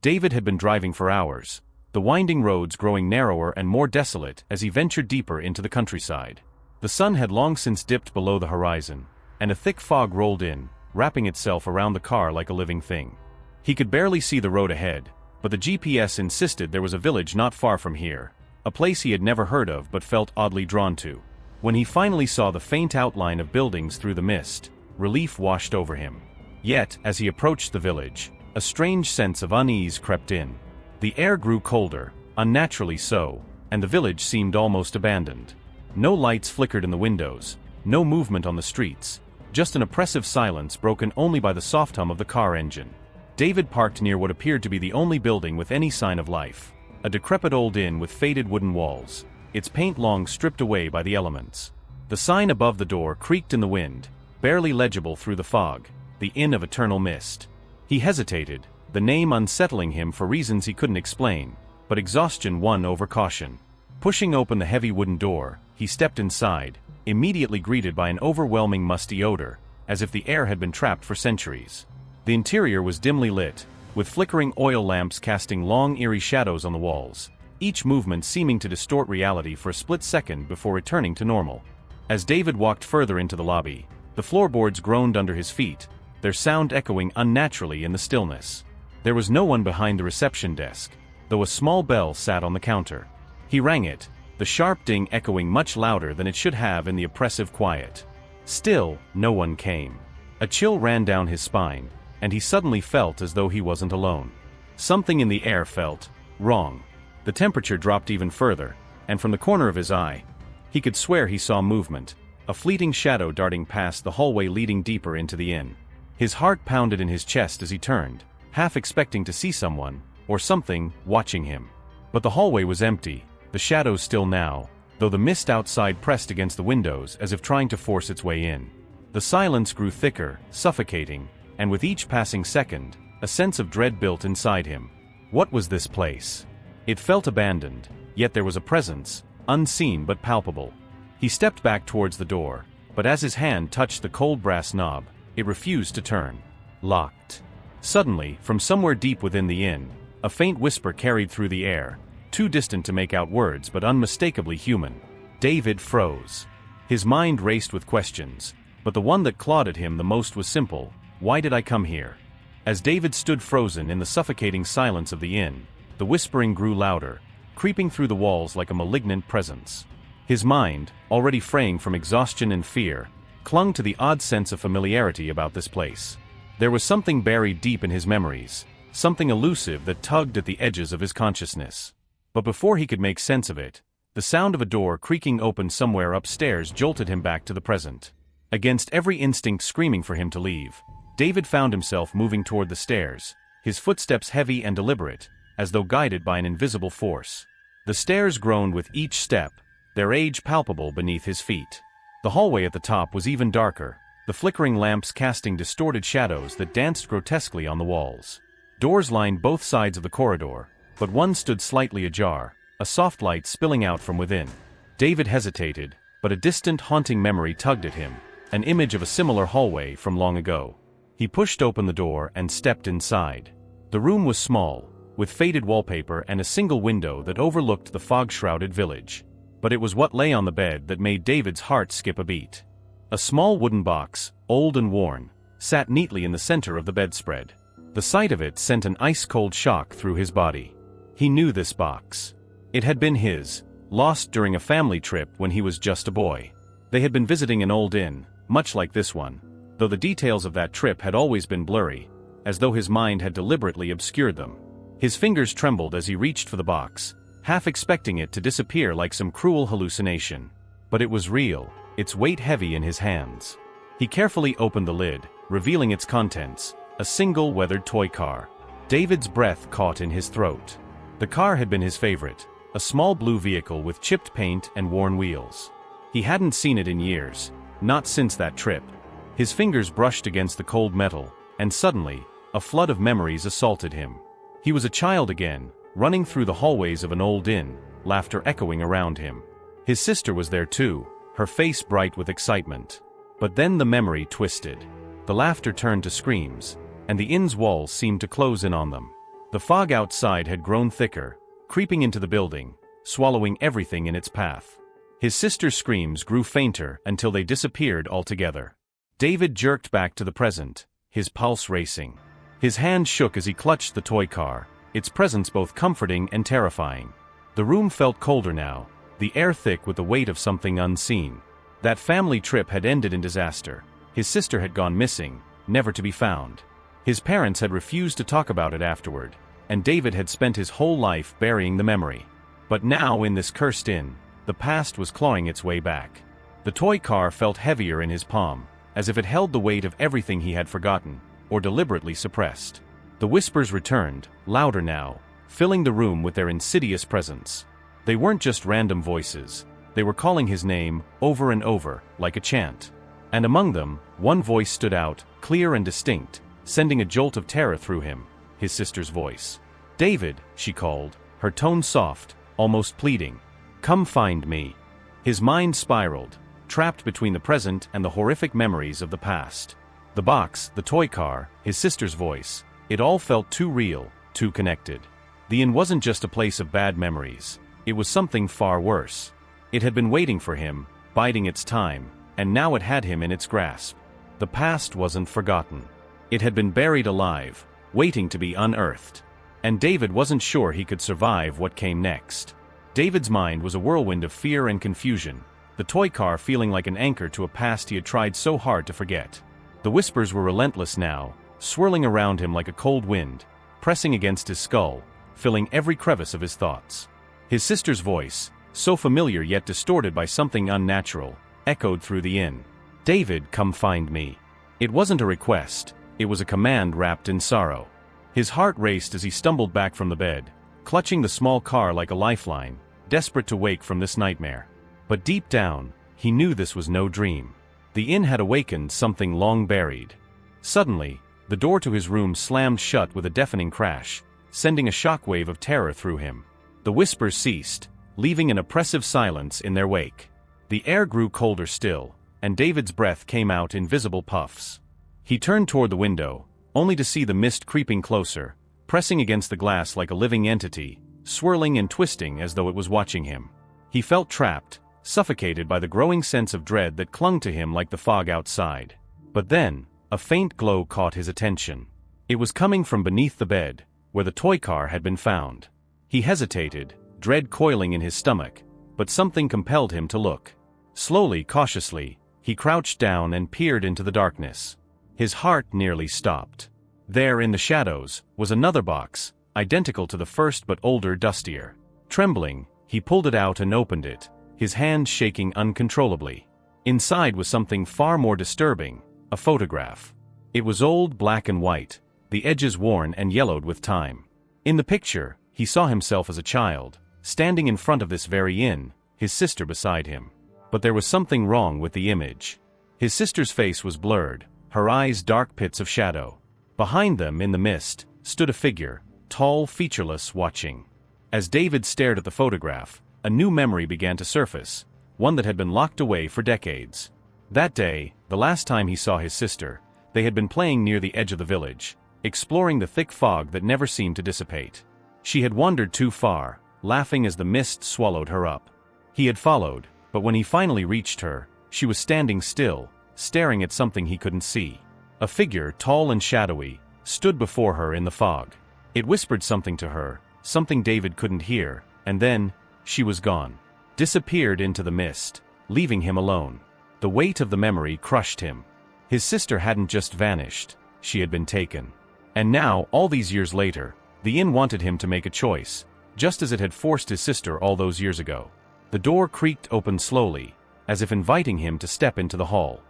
David had been driving for hours, the winding roads growing narrower and more desolate as he ventured deeper into the countryside. The sun had long since dipped below the horizon, and a thick fog rolled in, wrapping itself around the car like a living thing. He could barely see the road ahead, but the GPS insisted there was a village not far from here, a place he had never heard of but felt oddly drawn to. When he finally saw the faint outline of buildings through the mist, relief washed over him. Yet, as he approached the village, a strange sense of unease crept in. The air grew colder, unnaturally so, and the village seemed almost abandoned. No lights flickered in the windows, no movement on the streets, just an oppressive silence broken only by the soft hum of the car engine. David parked near what appeared to be the only building with any sign of life, a decrepit old inn with faded wooden walls, its paint long stripped away by the elements. The sign above the door creaked in the wind, barely legible through the fog, the Inn of Eternal Mist. He hesitated, the name unsettling him for reasons he couldn't explain, but exhaustion won over caution. Pushing open the heavy wooden door, he stepped inside, immediately greeted by an overwhelming musty odor, as if the air had been trapped for centuries. The interior was dimly lit, with flickering oil lamps casting long eerie shadows on the walls, each movement seeming to distort reality for a split second before returning to normal. As David walked further into the lobby, the floorboards groaned under his feet, their sound echoing unnaturally in the stillness. There was no one behind the reception desk, though a small bell sat on the counter. He rang it, the sharp ding echoing much louder than it should have in the oppressive quiet. Still, no one came. A chill ran down his spine, and he suddenly felt as though he wasn't alone. Something in the air felt wrong. The temperature dropped even further, and from the corner of his eye, he could swear he saw movement, a fleeting shadow darting past the hallway leading deeper into the inn. His heart pounded in his chest as he turned, half expecting to see someone, or something, watching him. But the hallway was empty, the shadows still now, though the mist outside pressed against the windows as if trying to force its way in. The silence grew thicker, suffocating, and with each passing second, a sense of dread built inside him. What was this place? It felt abandoned, yet there was a presence, unseen but palpable. He stepped back towards the door, but as his hand touched the cold brass knob, it refused to turn. Locked. Suddenly, from somewhere deep within the inn, a faint whisper carried through the air, too distant to make out words but unmistakably human. David froze. His mind raced with questions, but the one that clawed at him the most was simple: why did I come here? As David stood frozen in the suffocating silence of the inn, the whispering grew louder, creeping through the walls like a malignant presence. His mind, already fraying from exhaustion and fear, clung to the odd sense of familiarity about this place. There was something buried deep in his memories, something elusive that tugged at the edges of his consciousness. But before he could make sense of it, the sound of a door creaking open somewhere upstairs jolted him back to the present. Against every instinct screaming for him to leave, David found himself moving toward the stairs, his footsteps heavy and deliberate, as though guided by an invisible force. The stairs groaned with each step, their age palpable beneath his feet. The hallway at the top was even darker, the flickering lamps casting distorted shadows that danced grotesquely on the walls. Doors lined both sides of the corridor, but one stood slightly ajar, a soft light spilling out from within. David hesitated, but a distant haunting memory tugged at him, an image of a similar hallway from long ago. He pushed open the door and stepped inside. The room was small, with faded wallpaper and a single window that overlooked the fog-shrouded village. But it was what lay on the bed that made David's heart skip a beat. A small wooden box, old and worn, sat neatly in the center of the bedspread. The sight of it sent an ice-cold shock through his body. He knew this box. It had been his, lost during a family trip when he was just a boy. They had been visiting an old inn, much like this one, though the details of that trip had always been blurry, as though his mind had deliberately obscured them. His fingers trembled as he reached for the box, half expecting it to disappear like some cruel hallucination. But it was real, its weight heavy in his hands. He carefully opened the lid, revealing its contents, a single weathered toy car. David's breath caught in his throat. The car had been his favorite, a small blue vehicle with chipped paint and worn wheels. He hadn't seen it in years, not since that trip. His fingers brushed against the cold metal, and suddenly, a flood of memories assaulted him. He was a child again, running through the hallways of an old inn, laughter echoing around him. His sister was there too, her face bright with excitement. But then the memory twisted. The laughter turned to screams, and the inn's walls seemed to close in on them. The fog outside had grown thicker, creeping into the building, swallowing everything in its path. His sister's screams grew fainter until they disappeared altogether. David jerked back to the present, his pulse racing. His hand shook as he clutched the toy car, its presence both comforting and terrifying. The room felt colder now, the air thick with the weight of something unseen. That family trip had ended in disaster. His sister had gone missing, never to be found. His parents had refused to talk about it afterward, and David had spent his whole life burying the memory. But now in this cursed inn, the past was clawing its way back. The toy car felt heavier in his palm, as if it held the weight of everything he had forgotten, or deliberately suppressed. The whispers returned, louder now, filling the room with their insidious presence. They weren't just random voices, they were calling his name over and over, like a chant. And among them, one voice stood out, clear and distinct, sending a jolt of terror through him, his sister's voice. "David," she called, her tone soft, almost pleading. "Come find me." His mind spiraled, trapped between the present and the horrific memories of the past. The box, the toy car, his sister's voice, it all felt too real, too connected. The inn wasn't just a place of bad memories, it was something far worse. It had been waiting for him, biding its time, and now it had him in its grasp. The past wasn't forgotten. It had been buried alive, waiting to be unearthed. And David wasn't sure he could survive what came next. David's mind was a whirlwind of fear and confusion, the toy car feeling like an anchor to a past he had tried so hard to forget. The whispers were relentless now, swirling around him like a cold wind, pressing against his skull, filling every crevice of his thoughts. His sister's voice, so familiar yet distorted by something unnatural, echoed through the inn. "David, come find me." It wasn't a request, it was a command wrapped in sorrow. His heart raced as he stumbled back from the bed, clutching the small car like a lifeline, desperate to wake from this nightmare. But deep down, he knew this was no dream. The inn had awakened something long buried. Suddenly, the door to his room slammed shut with a deafening crash, sending a shockwave of terror through him. The whispers ceased, leaving an oppressive silence in their wake. The air grew colder still, and David's breath came out in visible puffs. He turned toward the window, only to see the mist creeping closer, pressing against the glass like a living entity, swirling and twisting as though it was watching him. He felt trapped, suffocated by the growing sense of dread that clung to him like the fog outside. But then, a faint glow caught his attention. It was coming from beneath the bed, where the toy car had been found. He hesitated, dread coiling in his stomach, but something compelled him to look. Slowly, cautiously, he crouched down and peered into the darkness. His heart nearly stopped. There in the shadows was another box, identical to the first but older, dustier. Trembling, he pulled it out and opened it, his hand shaking uncontrollably. Inside was something far more disturbing, a photograph. It was old, black and white, the edges worn and yellowed with time. In the picture, he saw himself as a child, standing in front of this very inn, his sister beside him. But there was something wrong with the image. His sister's face was blurred, her eyes dark pits of shadow. Behind them, in the mist, stood a figure, tall, featureless, watching. As David stared at the photograph, a new memory began to surface, one that had been locked away for decades. That day, the last time he saw his sister, they had been playing near the edge of the village, exploring the thick fog that never seemed to dissipate. She had wandered too far, laughing as the mist swallowed her up. He had followed, but when he finally reached her, she was standing still, staring at something he couldn't see. A figure, tall and shadowy, stood before her in the fog. It whispered something to her, something David couldn't hear, and then, she was gone. Disappeared into the mist, leaving him alone. The weight of the memory crushed him. His sister hadn't just vanished, she had been taken. And now, all these years later, the inn wanted him to make a choice, just as it had forced his sister all those years ago. The door creaked open slowly, as if inviting him to step into the hall.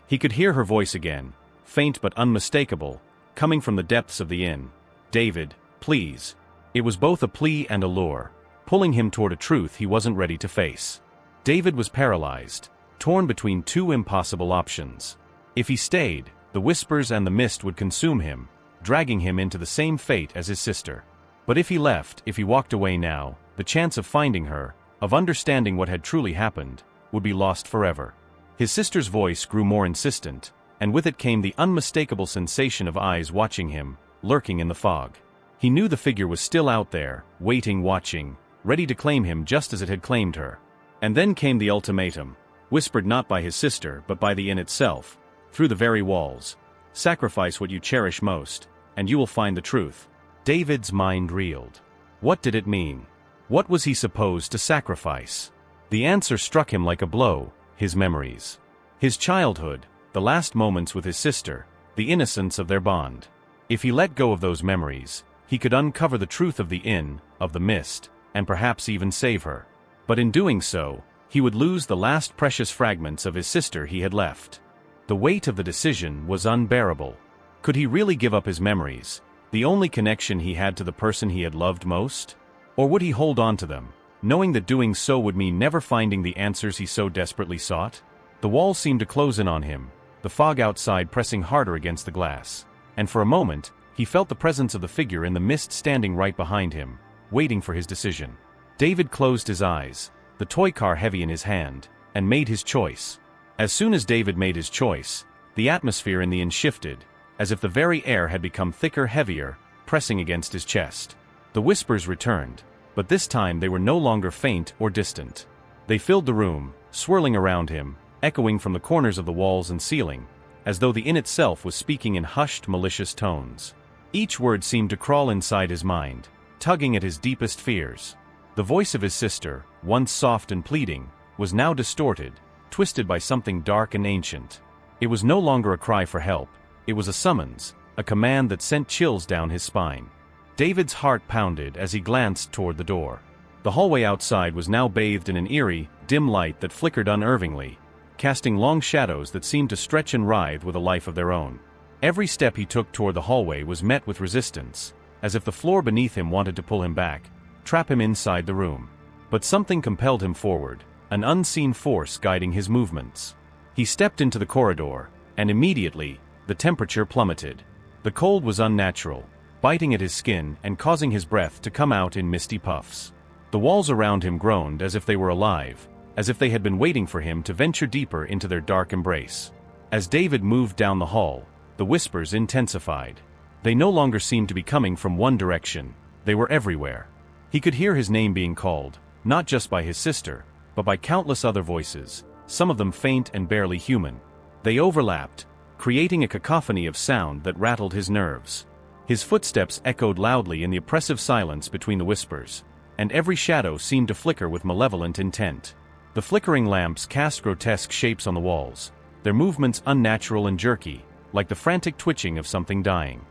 He could hear her voice again, faint but unmistakable, coming from the depths of the inn. "David, please." It was both a plea and a lure, pulling him toward a truth he wasn't ready to face. David was paralyzed, torn between two impossible options. If he stayed, the whispers and the mist would consume him, dragging him into the same fate as his sister. But if he left, if he walked away now, the chance of finding her, of understanding what had truly happened, would be lost forever. His sister's voice grew more insistent, and with it came the unmistakable sensation of eyes watching him, lurking in the fog. He knew the figure was still out there, waiting, watching, ready to claim him just as it had claimed her. And then came the ultimatum, whispered not by his sister but by the inn itself, through the very walls. Sacrifice what you cherish most, and you will find the truth. David's mind reeled. What did it mean? What was he supposed to sacrifice? The answer struck him like a blow: his memories. His childhood, the last moments with his sister, the innocence of their bond. If he let go of those memories, he could uncover the truth of the inn, of the mist, and perhaps even save her. But in doing so, he would lose the last precious fragments of his sister he had left. The weight of the decision was unbearable. Could he really give up his memories, the only connection he had to the person he had loved most? Or would he hold on to them, knowing that doing so would mean never finding the answers he so desperately sought? The walls seemed to close in on him, the fog outside pressing harder against the glass. And for a moment, he felt the presence of the figure in the mist standing right behind him, waiting for his decision. David closed his eyes, the toy car heavy in his hand, and made his choice. As soon as David made his choice, the atmosphere in the inn shifted, as if the very air had become thicker, heavier, pressing against his chest. The whispers returned, but this time they were no longer faint or distant. They filled the room, swirling around him, echoing from the corners of the walls and ceiling, as though the inn itself was speaking in hushed, malicious tones. Each word seemed to crawl inside his mind, tugging at his deepest fears. The voice of his sister, once soft and pleading, was now distorted, twisted by something dark and ancient. It was no longer a cry for help, it was a summons, a command that sent chills down his spine. David's heart pounded as he glanced toward the door. The hallway outside was now bathed in an eerie, dim light that flickered unervingly, casting long shadows that seemed to stretch and writhe with a life of their own. Every step he took toward the hallway was met with resistance, as if the floor beneath him wanted to pull him back, trap him inside the room. But something compelled him forward, an unseen force guiding his movements. He stepped into the corridor, and immediately, the temperature plummeted. The cold was unnatural, biting at his skin and causing his breath to come out in misty puffs. The walls around him groaned as if they were alive, as if they had been waiting for him to venture deeper into their dark embrace. As David moved down the hall, the whispers intensified. They no longer seemed to be coming from one direction, they were everywhere. He could hear his name being called, not just by his sister, but by countless other voices, some of them faint and barely human. They overlapped, creating a cacophony of sound that rattled his nerves. His footsteps echoed loudly in the oppressive silence between the whispers, and every shadow seemed to flicker with malevolent intent. The flickering lamps cast grotesque shapes on the walls, their movements unnatural and jerky, like the frantic twitching of something dying.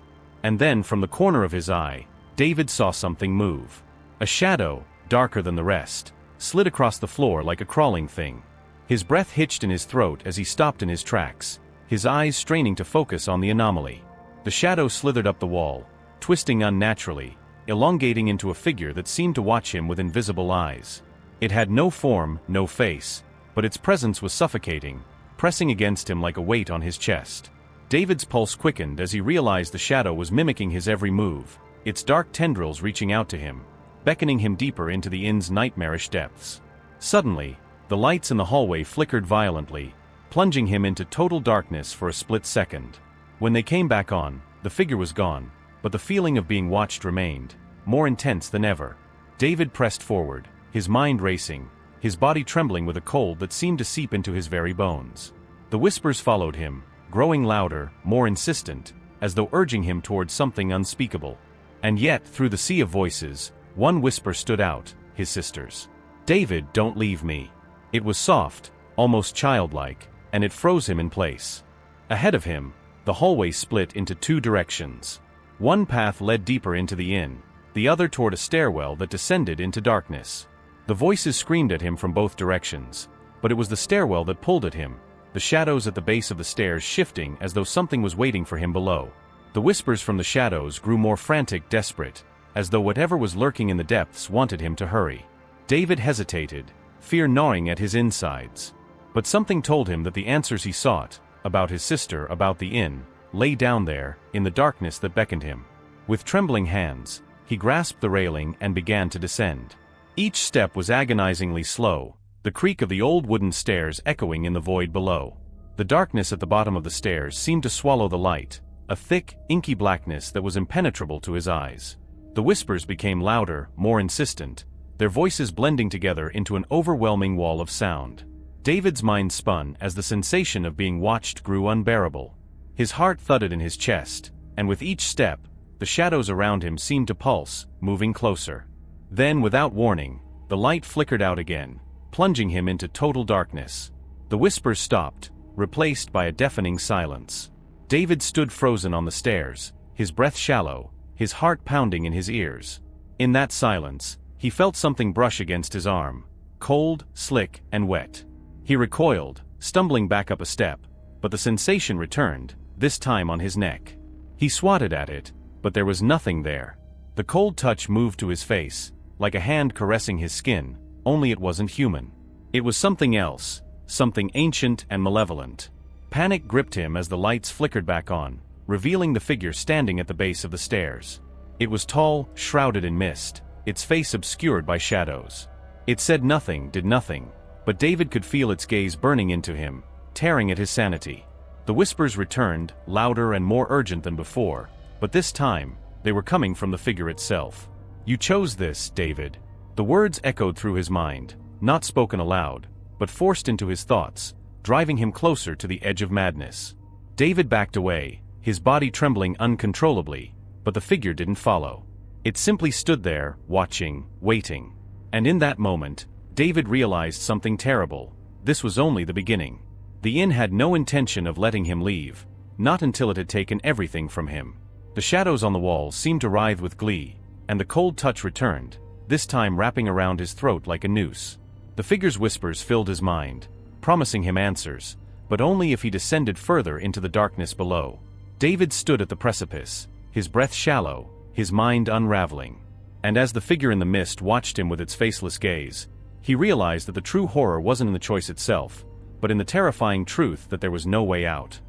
And then, from the corner of his eye, David saw something move. A shadow, darker than the rest, slid across the floor like a crawling thing. His breath hitched in his throat as he stopped in his tracks, his eyes straining to focus on the anomaly. The shadow slithered up the wall, twisting unnaturally, elongating into a figure that seemed to watch him with invisible eyes. It had no form, no face, but its presence was suffocating, pressing against him like a weight on his chest. David's pulse quickened as he realized the shadow was mimicking his every move, its dark tendrils reaching out to him, beckoning him deeper into the inn's nightmarish depths. Suddenly, the lights in the hallway flickered violently, plunging him into total darkness for a split second. When they came back on, the figure was gone, but the feeling of being watched remained, more intense than ever. David pressed forward, his mind racing, his body trembling with a cold that seemed to seep into his very bones. The whispers followed him, growing louder, more insistent, as though urging him towards something unspeakable. And yet, through the sea of voices, one whisper stood out, his sister's. "David, don't leave me." It was soft, almost childlike, and it froze him in place. Ahead of him, the hallway split into two directions. One path led deeper into the inn, the other toward a stairwell that descended into darkness. The voices screamed at him from both directions, but it was the stairwell that pulled at him, the shadows at the base of the stairs shifting as though something was waiting for him below. The whispers from the shadows grew more frantic, desperate, as though whatever was lurking in the depths wanted him to hurry. David hesitated, fear gnawing at his insides. But something told him that the answers he sought, about his sister, about the inn, lay down there, in the darkness that beckoned him. With trembling hands, he grasped the railing and began to descend. Each step was agonizingly slow, the creak of the old wooden stairs echoing in the void below. The darkness at the bottom of the stairs seemed to swallow the light, a thick, inky blackness that was impenetrable to his eyes. The whispers became louder, more insistent, their voices blending together into an overwhelming wall of sound. David's mind spun as the sensation of being watched grew unbearable. His heart thudded in his chest, and with each step, the shadows around him seemed to pulse, moving closer. Then, without warning, the light flickered out again, plunging him into total darkness. The whispers stopped, replaced by a deafening silence. David stood frozen on the stairs, his breath shallow, his heart pounding in his ears. In that silence, he felt something brush against his arm, cold, slick, and wet. He recoiled, stumbling back up a step, but the sensation returned, this time on his neck. He swatted at it, but there was nothing there. The cold touch moved to his face, like a hand caressing his skin, only it wasn't human. It was something else, something ancient and malevolent. Panic gripped him as the lights flickered back on, revealing the figure standing at the base of the stairs. It was tall, shrouded in mist, its face obscured by shadows. It said nothing, did nothing, but David could feel its gaze burning into him, tearing at his sanity. The whispers returned, louder and more urgent than before, but this time, they were coming from the figure itself. "You chose this, David." The words echoed through his mind, not spoken aloud, but forced into his thoughts, driving him closer to the edge of madness. David backed away, his body trembling uncontrollably, but the figure didn't follow. It simply stood there, watching, waiting. And in that moment, David realized something terrible. This was only the beginning. The inn had no intention of letting him leave, not until it had taken everything from him. The shadows on the walls seemed to writhe with glee, and the cold touch returned, this time wrapping around his throat like a noose. The figure's whispers filled his mind, promising him answers, but only if he descended further into the darkness below. David stood at the precipice, his breath shallow, his mind unraveling. And as the figure in the mist watched him with its faceless gaze, he realized that the true horror wasn't in the choice itself, but in the terrifying truth that there was no way out.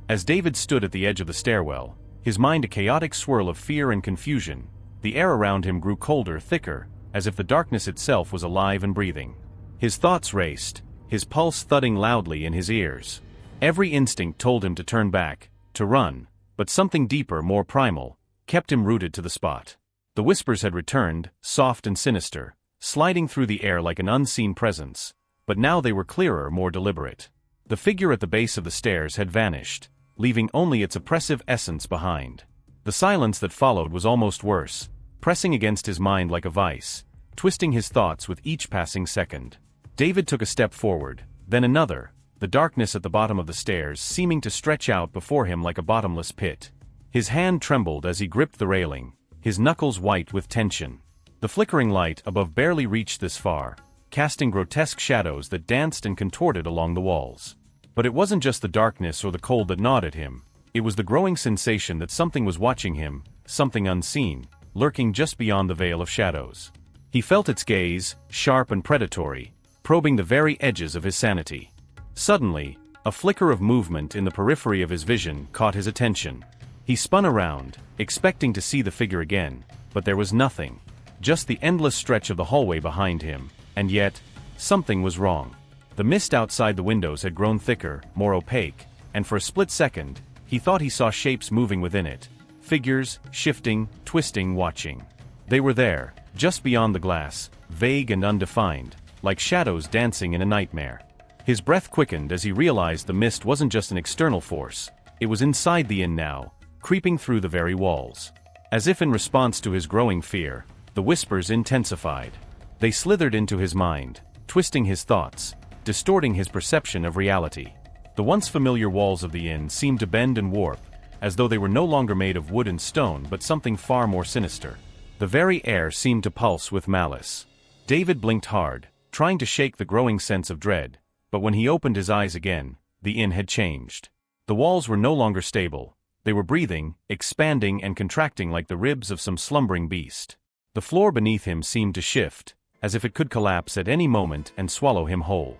As David stood at the edge of the stairwell, his mind a chaotic swirl of fear and confusion, the air around him grew colder, thicker, as if the darkness itself was alive and breathing. His thoughts raced, his pulse thudding loudly in his ears. Every instinct told him to turn back, to run, but something deeper, more primal, kept him rooted to the spot. The whispers had returned, soft and sinister, sliding through the air like an unseen presence, but now they were clearer, more deliberate. The figure at the base of the stairs had vanished, leaving only its oppressive essence behind. The silence that followed was almost worse, pressing against his mind like a vice, twisting his thoughts with each passing second. David took a step forward, then another, the darkness at the bottom of the stairs seeming to stretch out before him like a bottomless pit. His hand trembled as he gripped the railing, his knuckles white with tension. The flickering light above barely reached this far, casting grotesque shadows that danced and contorted along the walls. But it wasn't just the darkness or the cold that gnawed at him, it was the growing sensation that something was watching him, something unseen, lurking just beyond the veil of shadows. He felt its gaze, sharp and predatory, probing the very edges of his sanity. Suddenly, a flicker of movement in the periphery of his vision caught his attention. He spun around, expecting to see the figure again, but there was nothing. Just the endless stretch of the hallway behind him, and yet, something was wrong. The mist outside the windows had grown thicker, more opaque, and for a split second, he thought he saw shapes moving within it. Figures, shifting, twisting, watching. They were there, just beyond the glass, vague and undefined, like shadows dancing in a nightmare. His breath quickened as he realized the mist wasn't just an external force, it was inside the inn now, creeping through the very walls. As if in response to his growing fear, the whispers intensified. They slithered into his mind, twisting his thoughts, distorting his perception of reality. The once familiar walls of the inn seemed to bend and warp, as though they were no longer made of wood and stone but something far more sinister. The very air seemed to pulse with malice. David blinked hard, trying to shake the growing sense of dread, but when he opened his eyes again, the inn had changed. The walls were no longer stable, they were breathing, expanding and contracting like the ribs of some slumbering beast. The floor beneath him seemed to shift, as if it could collapse at any moment and swallow him whole.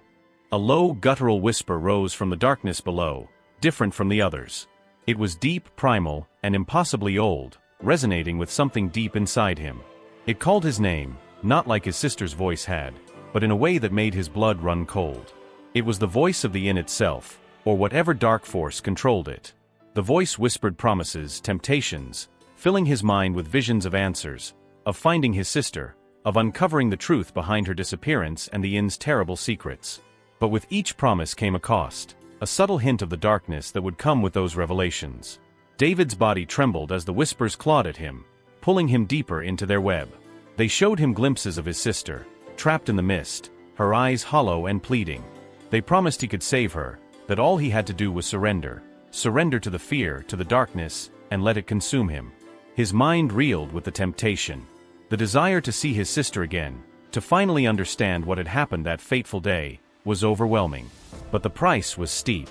A low, guttural whisper rose from the darkness below, different from the others. It was deep, primal, and impossibly old, resonating with something deep inside him. It called his name, not like his sister's voice had, but in a way that made his blood run cold. It was the voice of the inn itself, or whatever dark force controlled it. The voice whispered promises, temptations, filling his mind with visions of answers, of finding his sister, of uncovering the truth behind her disappearance and the inn's terrible secrets. But with each promise came a cost, a subtle hint of the darkness that would come with those revelations. David's body trembled as the whispers clawed at him, pulling him deeper into their web. They showed him glimpses of his sister, trapped in the mist, her eyes hollow and pleading. They promised he could save her, that all he had to do was surrender to the fear, to the darkness, and let it consume him. His mind reeled with the temptation. The desire to see his sister again, to finally understand what had happened that fateful day, was overwhelming. But the price was steep.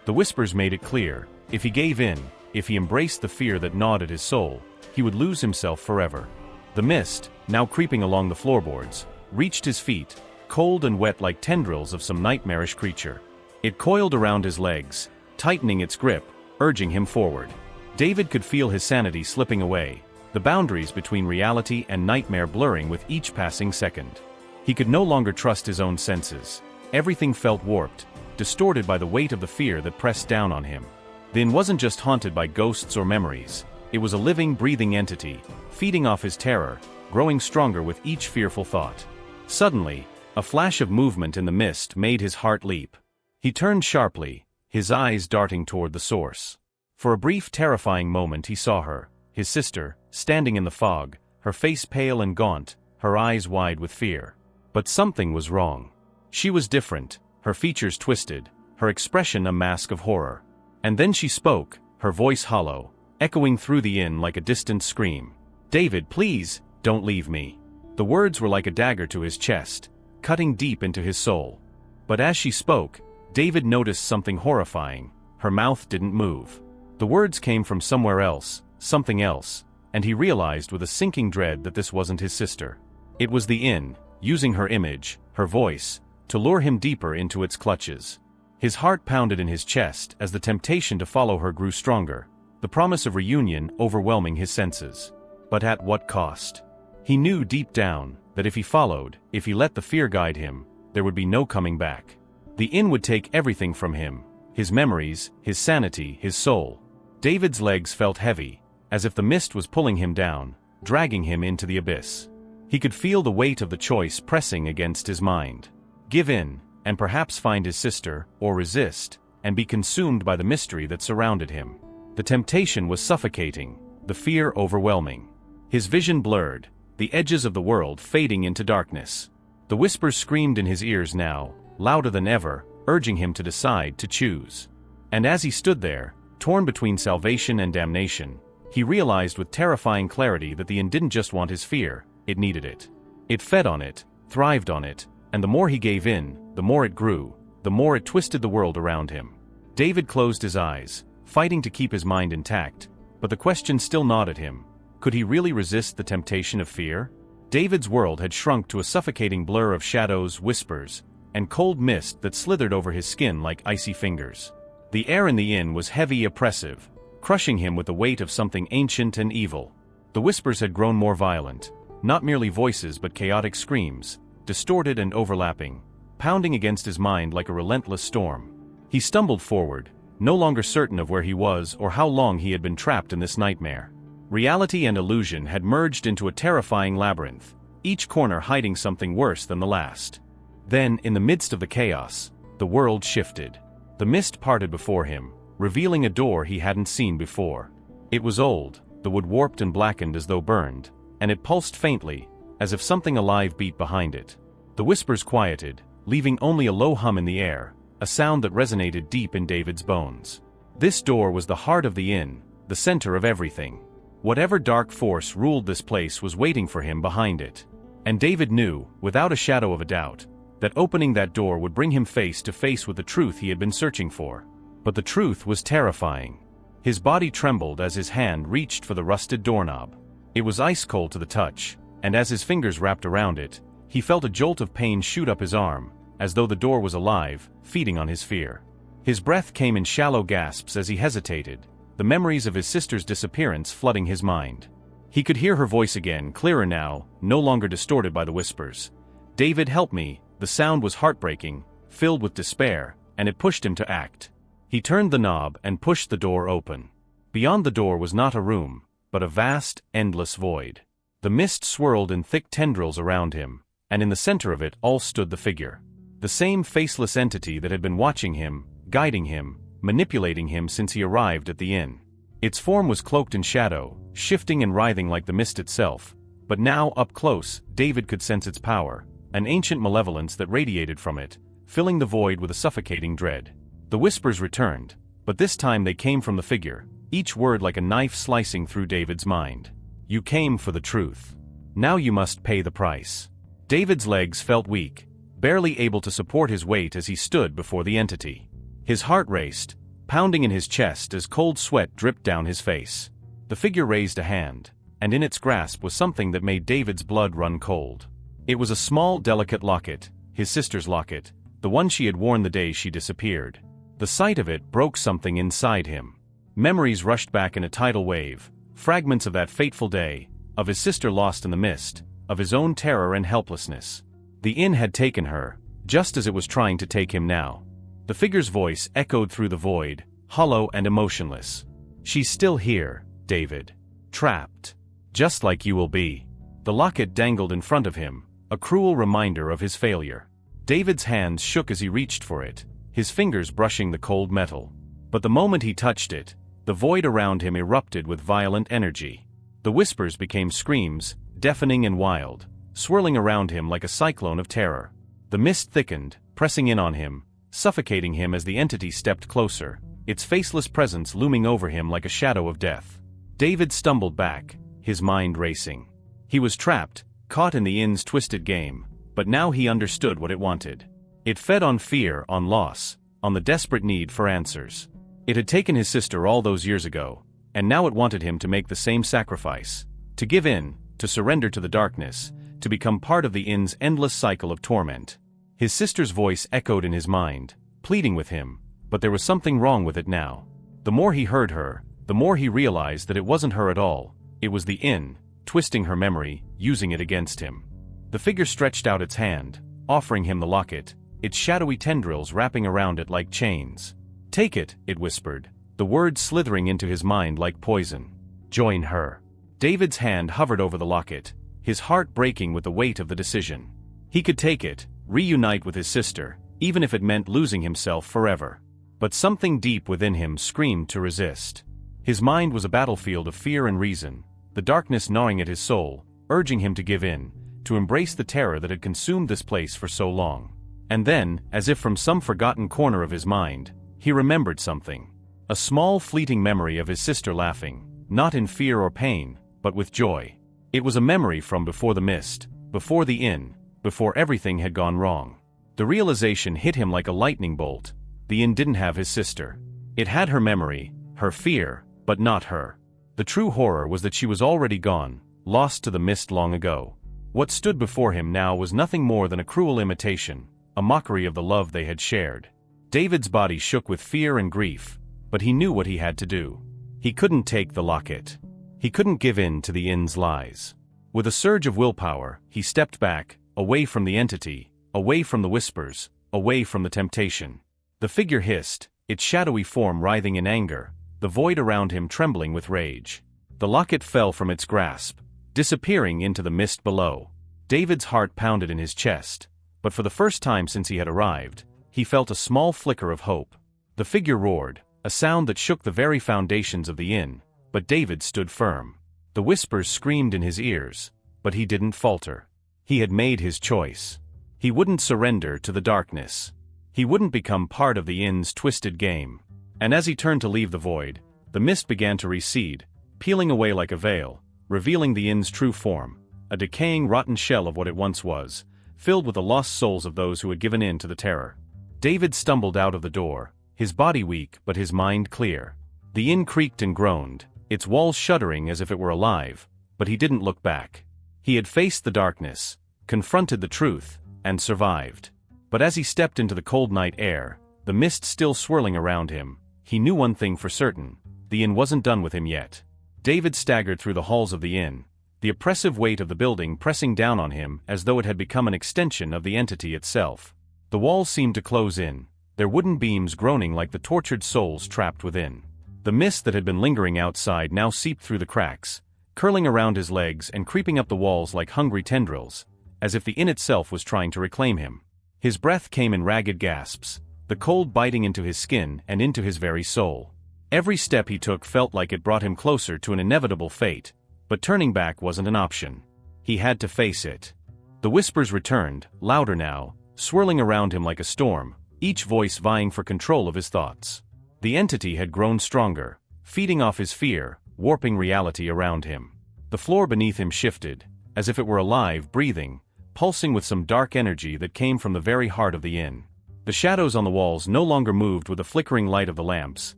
The whispers made it clear, if he gave in, if he embraced the fear that gnawed at his soul, he would lose himself forever. The mist, now creeping along the floorboards, reached his feet, cold and wet like tendrils of some nightmarish creature. It coiled around his legs, tightening its grip, urging him forward. David could feel his sanity slipping away, the boundaries between reality and nightmare blurring with each passing second. He could no longer trust his own senses. Everything felt warped, distorted by the weight of the fear that pressed down on him. The inn wasn't just haunted by ghosts or memories, it was a living, breathing entity, feeding off his terror, growing stronger with each fearful thought. Suddenly, a flash of movement in the mist made his heart leap. He turned sharply, his eyes darting toward the source. For a brief, terrifying moment he saw her, his sister, standing in the fog, her face pale and gaunt, her eyes wide with fear. But something was wrong. She was different, her features twisted, her expression a mask of horror. And then she spoke, her voice hollow, echoing through the inn like a distant scream. "David, please, don't leave me." The words were like a dagger to his chest, cutting deep into his soul. But as she spoke, David noticed something horrifying. Her mouth didn't move. The words came from somewhere else, something else, and he realized with a sinking dread that this wasn't his sister. It was the inn, using her image, her voice, to lure him deeper into its clutches. His heart pounded in his chest as the temptation to follow her grew stronger, the promise of reunion overwhelming his senses. But at what cost? He knew deep down that if he followed, if he let the fear guide him, there would be no coming back. The inn would take everything from him, his memories, his sanity, his soul. David's legs felt heavy, as if the mist was pulling him down, dragging him into the abyss. He could feel the weight of the choice pressing against his mind. Give in, and perhaps find his sister, or resist, and be consumed by the mystery that surrounded him. The temptation was suffocating, the fear overwhelming. His vision blurred, the edges of the world fading into darkness. The whispers screamed in his ears now, louder than ever, urging him to decide, to choose. And as he stood there, torn between salvation and damnation, he realized with terrifying clarity that the inn didn't just want his fear, it needed it. It fed on it, thrived on it, and the more he gave in, the more it grew, the more it twisted the world around him. David closed his eyes, fighting to keep his mind intact, but the question still gnawed at him. Could he really resist the temptation of fear? David's world had shrunk to a suffocating blur of shadows, whispers, and cold mist that slithered over his skin like icy fingers. The air in the inn was heavy, oppressive, crushing him with the weight of something ancient and evil. The whispers had grown more violent, not merely voices but chaotic screams, distorted and overlapping, pounding against his mind like a relentless storm. He stumbled forward, no longer certain of where he was or how long he had been trapped in this nightmare. Reality and illusion had merged into a terrifying labyrinth, each corner hiding something worse than the last. Then, in the midst of the chaos, the world shifted. The mist parted before him, revealing a door he hadn't seen before. It was old, the wood warped and blackened as though burned, and it pulsed faintly, as if something alive beat behind it. The whispers quieted, leaving only a low hum in the air, a sound that resonated deep in David's bones. This door was the heart of the inn, the center of everything. Whatever dark force ruled this place was waiting for him behind it. And David knew, without a shadow of a doubt, that opening that door would bring him face to face with the truth he had been searching for. But the truth was terrifying. His body trembled as his hand reached for the rusted doorknob. It was ice cold to the touch, and as his fingers wrapped around it, he felt a jolt of pain shoot up his arm, as though the door was alive, feeding on his fear. His breath came in shallow gasps as he hesitated, the memories of his sister's disappearance flooding his mind. He could hear her voice again, clearer now, no longer distorted by the whispers. "David, help me." The sound was heartbreaking, filled with despair, and it pushed him to act. He turned the knob and pushed the door open. Beyond the door was not a room, but a vast, endless void. The mist swirled in thick tendrils around him, and in the center of it all stood the figure. The same faceless entity that had been watching him, guiding him, manipulating him since he arrived at the inn. Its form was cloaked in shadow, shifting and writhing like the mist itself, but now, up close, David could sense its power, an ancient malevolence that radiated from it, filling the void with a suffocating dread. The whispers returned, but this time they came from the figure, each word like a knife slicing through David's mind. You came for the truth. Now you must pay the price. David's legs felt weak, barely able to support his weight as he stood before the entity. His heart raced, pounding in his chest as cold sweat dripped down his face. The figure raised a hand, and in its grasp was something that made David's blood run cold. It was a small, delicate locket, his sister's locket, the one she had worn the day she disappeared. The sight of it broke something inside him. Memories rushed back in a tidal wave, fragments of that fateful day, of his sister lost in the mist, of his own terror and helplessness. The inn had taken her, just as it was trying to take him now. The figure's voice echoed through the void, hollow and emotionless. She's still here, David. Trapped. Just like you will be. The locket dangled in front of him, a cruel reminder of his failure. David's hands shook as he reached for it, his fingers brushing the cold metal. But the moment he touched it, the void around him erupted with violent energy. The whispers became screams, deafening and wild, swirling around him like a cyclone of terror. The mist thickened, pressing in on him, suffocating him as the entity stepped closer, its faceless presence looming over him like a shadow of death. David stumbled back, his mind racing. He was trapped, caught in the inn's twisted game, but now he understood what it wanted. It fed on fear, on loss, on the desperate need for answers. It had taken his sister all those years ago, and now it wanted him to make the same sacrifice, to give in, to surrender to the darkness, to become part of the inn's endless cycle of torment. His sister's voice echoed in his mind, pleading with him, but there was something wrong with it now. The more he heard her, the more he realized that it wasn't her at all, it was the inn, twisting her memory, using it against him. The figure stretched out its hand, offering him the locket, its shadowy tendrils wrapping around it like chains. Take it, it whispered, the words slithering into his mind like poison. Join her. David's hand hovered over the locket, his heart breaking with the weight of the decision. He could take it, reunite with his sister, even if it meant losing himself forever. But something deep within him screamed to resist. His mind was a battlefield of fear and reason, the darkness gnawing at his soul, urging him to give in, to embrace the terror that had consumed this place for so long. And then, as if from some forgotten corner of his mind, he remembered something. A small fleeting memory of his sister laughing, not in fear or pain, but with joy. It was a memory from before the mist, before the inn, before everything had gone wrong. The realization hit him like a lightning bolt. The inn didn't have his sister. It had her memory, her fear, but not her. The true horror was that she was already gone, lost to the mist long ago. What stood before him now was nothing more than a cruel imitation, a mockery of the love they had shared. David's body shook with fear and grief, but he knew what he had to do. He couldn't take the locket. He couldn't give in to the inn's lies. With a surge of willpower, he stepped back, away from the entity, away from the whispers, away from the temptation. The figure hissed, its shadowy form writhing in anger, the void around him trembling with rage. The locket fell from its grasp, disappearing into the mist below. David's heart pounded in his chest, but for the first time since he had arrived, he felt a small flicker of hope. The figure roared, a sound that shook the very foundations of the inn, but David stood firm. The whispers screamed in his ears, but he didn't falter. He had made his choice. He wouldn't surrender to the darkness. He wouldn't become part of the inn's twisted game. And as he turned to leave the void, the mist began to recede, peeling away like a veil, revealing the inn's true form, a decaying, rotten shell of what it once was, filled with the lost souls of those who had given in to the terror. David stumbled out of the door, his body weak but his mind clear. The inn creaked and groaned, its walls shuddering as if it were alive, but he didn't look back. He had faced the darkness, confronted the truth, and survived. But as he stepped into the cold night air, the mist still swirling around him, he knew one thing for certain: the inn wasn't done with him yet. David staggered through the halls of the inn, the oppressive weight of the building pressing down on him as though it had become an extension of the entity itself. The walls seemed to close in, their wooden beams groaning like the tortured souls trapped within. The mist that had been lingering outside now seeped through the cracks, curling around his legs and creeping up the walls like hungry tendrils, as if the inn itself was trying to reclaim him. His breath came in ragged gasps, the cold biting into his skin and into his very soul. Every step he took felt like it brought him closer to an inevitable fate, but turning back wasn't an option. He had to face it. The whispers returned, louder now, swirling around him like a storm, each voice vying for control of his thoughts. The entity had grown stronger, feeding off his fear, warping reality around him. The floor beneath him shifted, as if it were alive, breathing, pulsing with some dark energy that came from the very heart of the inn. The shadows on the walls no longer moved with the flickering light of the lamps.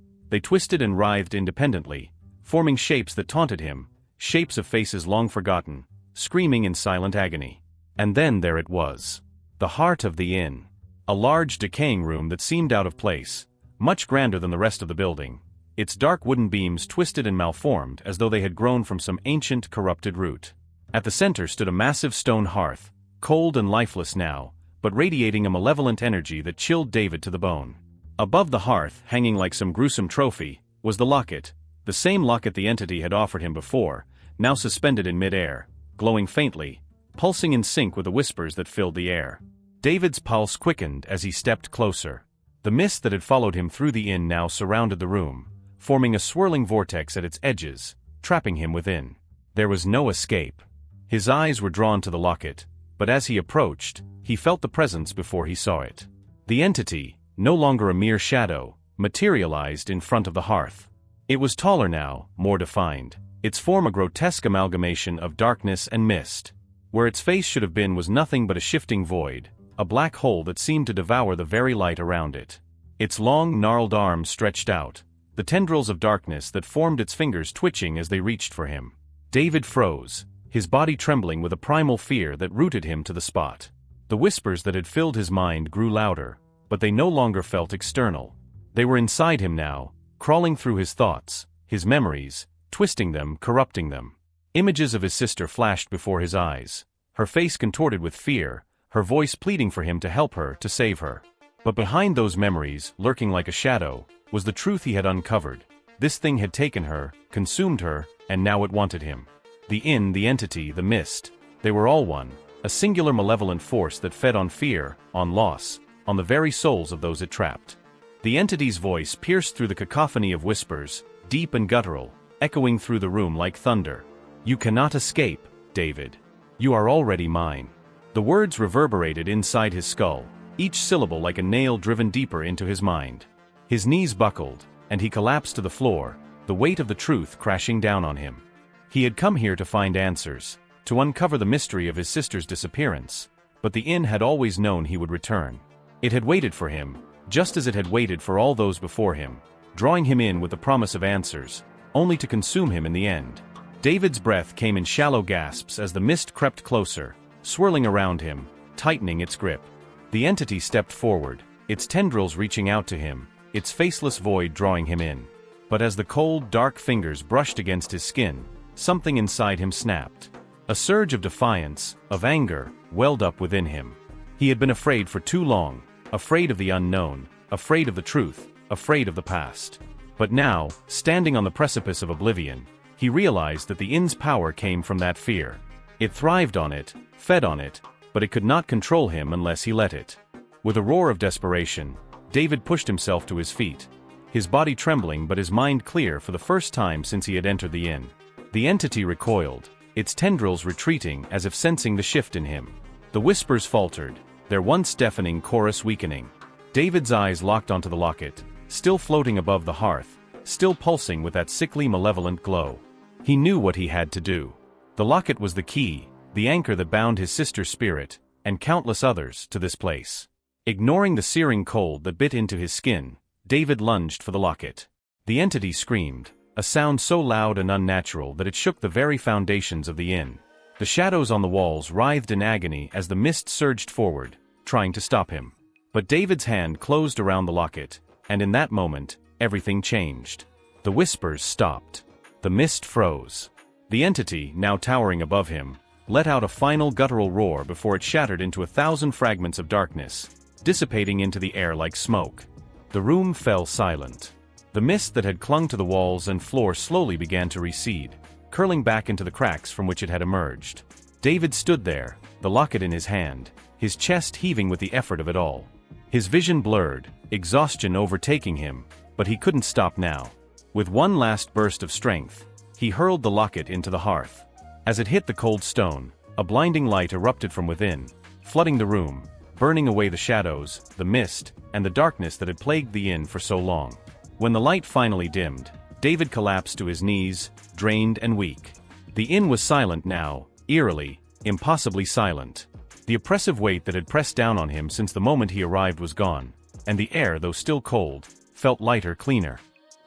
They twisted and writhed independently, forming shapes that taunted him, shapes of faces long forgotten, screaming in silent agony. And then there it was. The heart of the inn. A large, decaying room that seemed out of place, much grander than the rest of the building. Its dark wooden beams twisted and malformed as though they had grown from some ancient, corrupted root. At the center stood a massive stone hearth, cold and lifeless now, but radiating a malevolent energy that chilled David to the bone. Above the hearth, hanging like some gruesome trophy, was the locket, the same locket the entity had offered him before, now suspended in mid-air, glowing faintly, pulsing in sync with the whispers that filled the air. David's pulse quickened as he stepped closer. The mist that had followed him through the inn now surrounded the room, forming a swirling vortex at its edges, trapping him within. There was no escape. His eyes were drawn to the locket, but as he approached, he felt the presence before he saw it. The entity, no longer a mere shadow, materialized in front of the hearth. It was taller now, more defined, its form a grotesque amalgamation of darkness and mist. Where its face should have been was nothing but a shifting void, a black hole that seemed to devour the very light around it. Its long, gnarled arms stretched out, the tendrils of darkness that formed its fingers twitching as they reached for him. David froze, his body trembling with a primal fear that rooted him to the spot. The whispers that had filled his mind grew louder, but they no longer felt external. They were inside him now, crawling through his thoughts, his memories, twisting them, corrupting them. Images of his sister flashed before his eyes, her face contorted with fear, her voice pleading for him to help her, to save her. But behind those memories, lurking like a shadow, was the truth he had uncovered. This thing had taken her, consumed her, and now it wanted him. The inn, the entity, the mist, they were all one, a singular malevolent force that fed on fear, on loss, on the very souls of those it trapped. The entity's voice pierced through the cacophony of whispers, deep and guttural, echoing through the room like thunder. "You cannot escape, David. You are already mine." The words reverberated inside his skull, each syllable like a nail driven deeper into his mind. His knees buckled, and he collapsed to the floor, the weight of the truth crashing down on him. He had come here to find answers, to uncover the mystery of his sister's disappearance, but the inn had always known he would return. It had waited for him, just as it had waited for all those before him, drawing him in with the promise of answers, only to consume him in the end. David's breath came in shallow gasps as the mist crept closer, swirling around him, tightening its grip. The entity stepped forward, its tendrils reaching out to him, its faceless void drawing him in. But as the cold, dark fingers brushed against his skin, something inside him snapped. A surge of defiance, of anger, welled up within him. He had been afraid for too long, afraid of the unknown, afraid of the truth, afraid of the past. But now, standing on the precipice of oblivion, he realized that the inn's power came from that fear. It thrived on it, fed on it, but it could not control him unless he let it. With a roar of desperation, David pushed himself to his feet, his body trembling but his mind clear for the first time since he had entered the inn. The entity recoiled, its tendrils retreating as if sensing the shift in him. The whispers faltered, their once deafening chorus weakening. David's eyes locked onto the locket, still floating above the hearth, still pulsing with that sickly malevolent glow. He knew what he had to do. The locket was the key, the anchor that bound his sister's spirit, and countless others, to this place. Ignoring the searing cold that bit into his skin, David lunged for the locket. The entity screamed, a sound so loud and unnatural that it shook the very foundations of the inn. The shadows on the walls writhed in agony as the mist surged forward, trying to stop him. But David's hand closed around the locket, and in that moment, everything changed. The whispers stopped. The mist froze. The entity, now towering above him, let out a final guttural roar before it shattered into 1,000 fragments of darkness, dissipating into the air like smoke. The room fell silent. The mist that had clung to the walls and floor slowly began to recede. curling back into the cracks from which it had emerged. David stood there, the locket in his hand, his chest heaving with the effort of it all. His vision blurred, exhaustion overtaking him, but he couldn't stop now. With one last burst of strength, he hurled the locket into the hearth. As it hit the cold stone, a blinding light erupted from within, flooding the room, burning away the shadows, the mist, and the darkness that had plagued the inn for so long. When the light finally dimmed, David collapsed to his knees, drained and weak. The inn was silent now, eerily, impossibly silent. The oppressive weight that had pressed down on him since the moment he arrived was gone, and the air, though still cold, felt lighter, cleaner.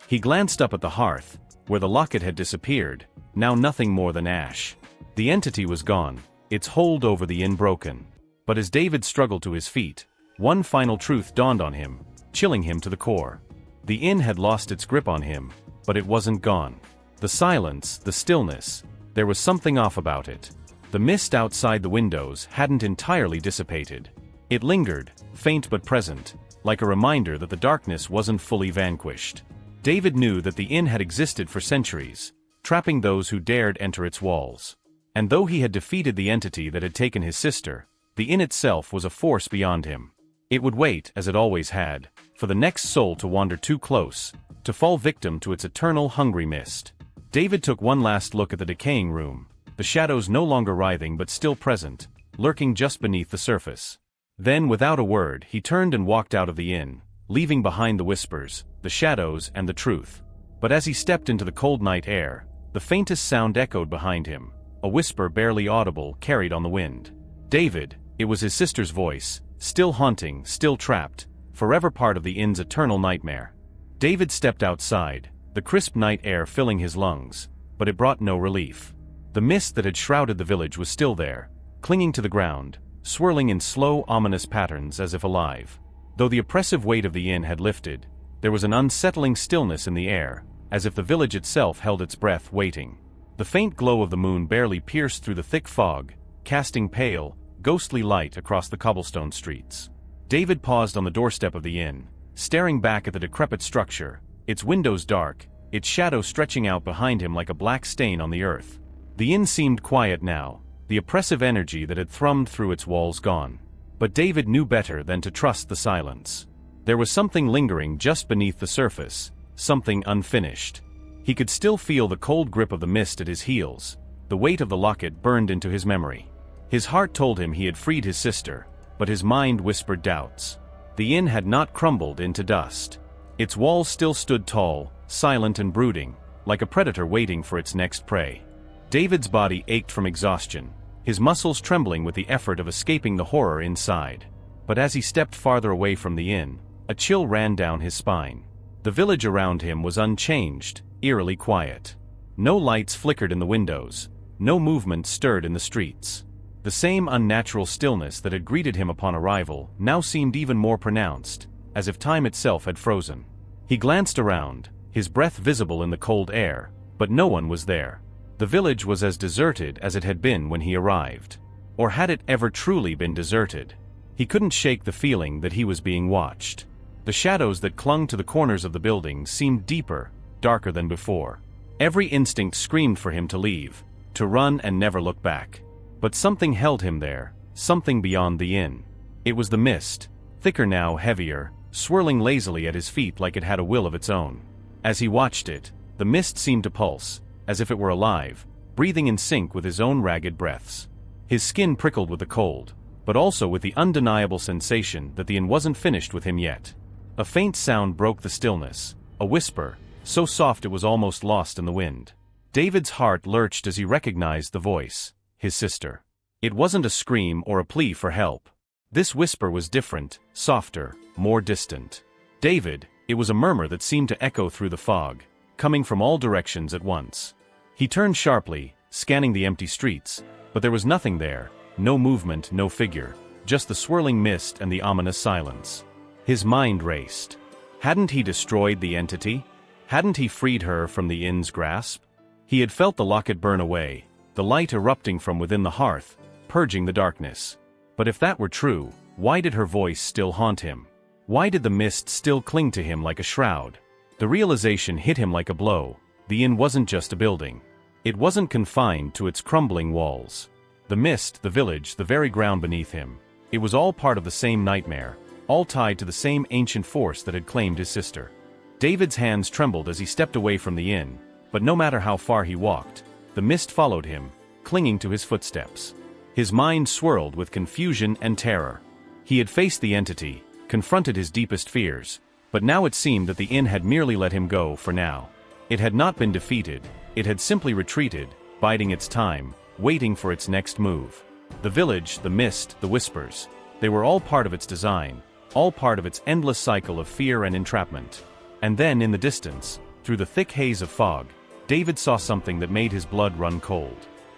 He glanced up at the hearth, where the locket had disappeared, now nothing more than ash. The entity was gone, its hold over the inn broken. But as David struggled to his feet, one final truth dawned on him, chilling him to the core. The inn had lost its grip on him, but it wasn't gone. The silence, the stillness, there was something off about it. The mist outside the windows hadn't entirely dissipated. It lingered, faint but present, like a reminder that the darkness wasn't fully vanquished. David knew that the inn had existed for centuries, trapping those who dared enter its walls. And though he had defeated the entity that had taken his sister, the inn itself was a force beyond him. It would wait, as it always had, for the next soul to wander too close, to fall victim to its eternal hungry mist. David took one last look at the decaying room, the shadows no longer writhing but still present, lurking just beneath the surface. Then, without a word, he turned and walked out of the inn, leaving behind the whispers, the shadows, and the truth. But as he stepped into the cold night air, the faintest sound echoed behind him, a whisper barely audible, carried on the wind. David, it was his sister's voice, still haunting, still trapped, forever part of the inn's eternal nightmare. David stepped outside, the crisp night air filling his lungs, but it brought no relief. The mist that had shrouded the village was still there, clinging to the ground, swirling in slow, ominous patterns as if alive. Though the oppressive weight of the inn had lifted, there was an unsettling stillness in the air, as if the village itself held its breath, waiting. The faint glow of the moon barely pierced through the thick fog, casting pale, ghostly light across the cobblestone streets. David paused on the doorstep of the inn, staring back at the decrepit structure, its windows dark, its shadow stretching out behind him like a black stain on the earth. The inn seemed quiet now, the oppressive energy that had thrummed through its walls gone. But David knew better than to trust the silence. There was something lingering just beneath the surface, something unfinished. He could still feel the cold grip of the mist at his heels, the weight of the locket burned into his memory. His heart told him he had freed his sister, but his mind whispered doubts. The inn had not crumbled into dust. Its walls still stood tall, silent and brooding, like a predator waiting for its next prey. David's body ached from exhaustion, his muscles trembling with the effort of escaping the horror inside. But as he stepped farther away from the inn, a chill ran down his spine. The village around him was unchanged, eerily quiet. No lights flickered in the windows, no movement stirred in the streets. The same unnatural stillness that had greeted him upon arrival now seemed even more pronounced, as if time itself had frozen. He glanced around, his breath visible in the cold air, but no one was there. The village was as deserted as it had been when he arrived. Or had it ever truly been deserted? He couldn't shake the feeling that he was being watched. The shadows that clung to the corners of the building seemed deeper, darker than before. Every instinct screamed for him to leave, to run and never look back. But something held him there, something beyond the inn. It was the mist, thicker now, heavier, swirling lazily at his feet like it had a will of its own. As he watched it, the mist seemed to pulse, as if it were alive, breathing in sync with his own ragged breaths. His skin prickled with the cold, but also with the undeniable sensation that the inn wasn't finished with him yet. A faint sound broke the stillness, a whisper, so soft it was almost lost in the wind. David's heart lurched as he recognized the voice, his sister. It wasn't a scream or a plea for help. This whisper was different, softer, more distant. David, it was a murmur that seemed to echo through the fog, coming from all directions at once. He turned sharply, scanning the empty streets, but there was nothing there, no movement, no figure, just the swirling mist and the ominous silence. His mind raced. Hadn't he destroyed the entity? Hadn't he freed her from the inn's grasp? He had felt the locket burn away, the light erupting from within the hearth, purging the darkness. But if that were true, why did her voice still haunt him? Why did the mist still cling to him like a shroud? The realization hit him like a blow. The inn wasn't just a building. It wasn't confined to its crumbling walls. The mist, the village, the very ground beneath him. It was all part of the same nightmare, all tied to the same ancient force that had claimed his sister. David's hands trembled as he stepped away from the inn, but no matter how far he walked, the mist followed him, clinging to his footsteps. His mind swirled with confusion and terror. He had faced the entity, confronted his deepest fears, but now it seemed that the inn had merely let him go for now. It had not been defeated, it had simply retreated, biding its time, waiting for its next move. The village, the mist, the whispers, they were all part of its design, all part of its endless cycle of fear and entrapment. And then, in the distance, through the thick haze of fog, David saw something that made his blood run cold.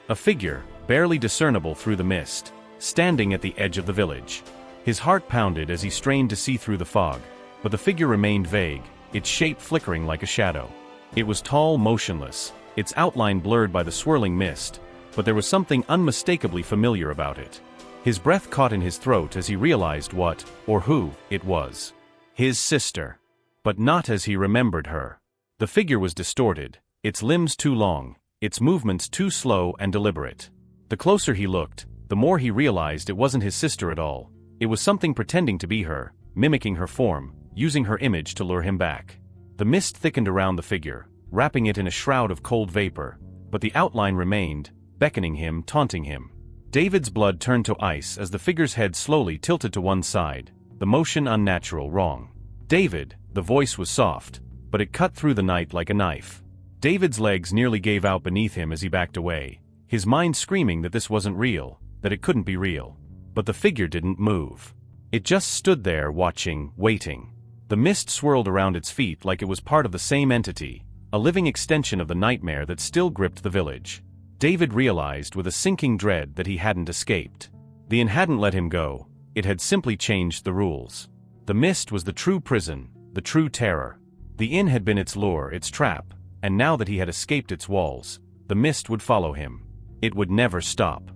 A figure, barely discernible through the mist, standing at the edge of the village. His heart pounded as he strained to see through the fog, but the figure remained vague, its shape flickering like a shadow. It was tall, motionless, its outline blurred by the swirling mist, but there was something unmistakably familiar about it. His breath caught in his throat as he realized what, or who, it was. His sister. But not as he remembered her. The figure was distorted, its limbs too long, its movements too slow and deliberate. The closer he looked, the more he realized it wasn't his sister at all. It was something pretending to be her, mimicking her form, using her image to lure him back. The mist thickened around the figure, wrapping it in a shroud of cold vapor, but the outline remained, beckoning him, taunting him. David's blood turned to ice as the figure's head slowly tilted to one side, the motion unnatural, wrong. David, the voice was soft, but it cut through the night like a knife. David's legs nearly gave out beneath him as he backed away, his mind screaming that this wasn't real, that it couldn't be real. But the figure didn't move. It just stood there watching, waiting. The mist swirled around its feet like it was part of the same entity, a living extension of the nightmare that still gripped the village. David realized with a sinking dread that he hadn't escaped. The inn hadn't let him go, it had simply changed the rules. The mist was the true prison, the true terror. The inn had been its lure, its trap, and now that he had escaped its walls, the mist would follow him. It would never stop.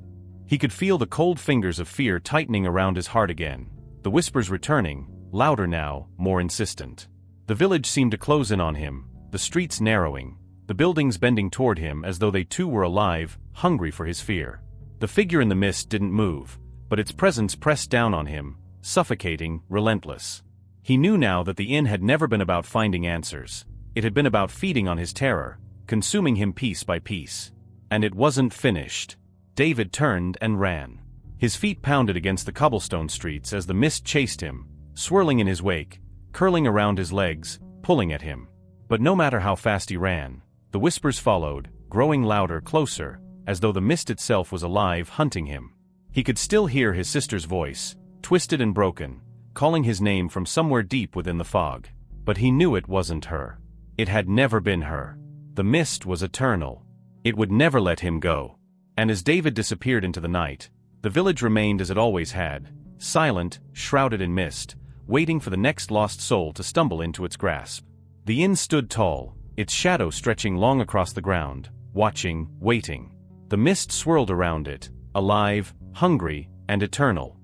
He could feel the cold fingers of fear tightening around his heart again, the whispers returning, louder now, more insistent. The village seemed to close in on him, the streets narrowing, the buildings bending toward him as though they too were alive, hungry for his fear. The figure in the mist didn't move, but its presence pressed down on him, suffocating, relentless. He knew now that the inn had never been about finding answers. It had been about feeding on his terror, consuming him piece by piece. And it wasn't finished. David turned and ran. His feet pounded against the cobblestone streets as the mist chased him, swirling in his wake, curling around his legs, pulling at him. But no matter how fast he ran, the whispers followed, growing louder, closer, as though the mist itself was alive, hunting him. He could still hear his sister's voice, twisted and broken, calling his name from somewhere deep within the fog. But he knew it wasn't her. It had never been her. The mist was eternal. It would never let him go. And as David disappeared into the night, the village remained as it always had, silent, shrouded in mist, waiting for the next lost soul to stumble into its grasp. The inn stood tall, its shadow stretching long across the ground, watching, waiting. The mist swirled around it, alive, hungry, and eternal.